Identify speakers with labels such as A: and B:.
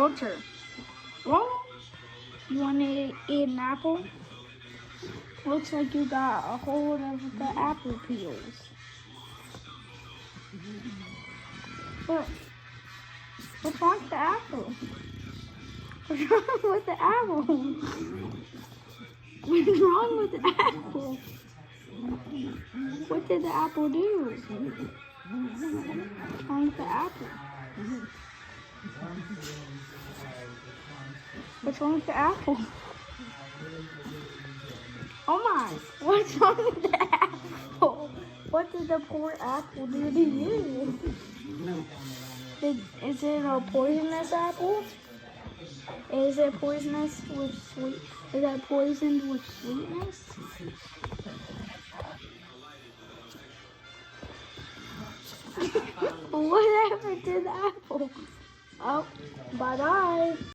A: Culture. Well, you want to eat an apple? Looks like you got a hold of the apple peels. But what's wrong with the apple? What's wrong with the apple? What's wrong with the apple? What did the apple do? What's wrong with the apple? What's wrong with the apple? Oh my, what's wrong with the apple? What did the poor apple do to you? Is it a poisonous apple? Is it poisonous with sweet? Is it poisoned with sweetness? What happened to the apple? Oh, bye-bye.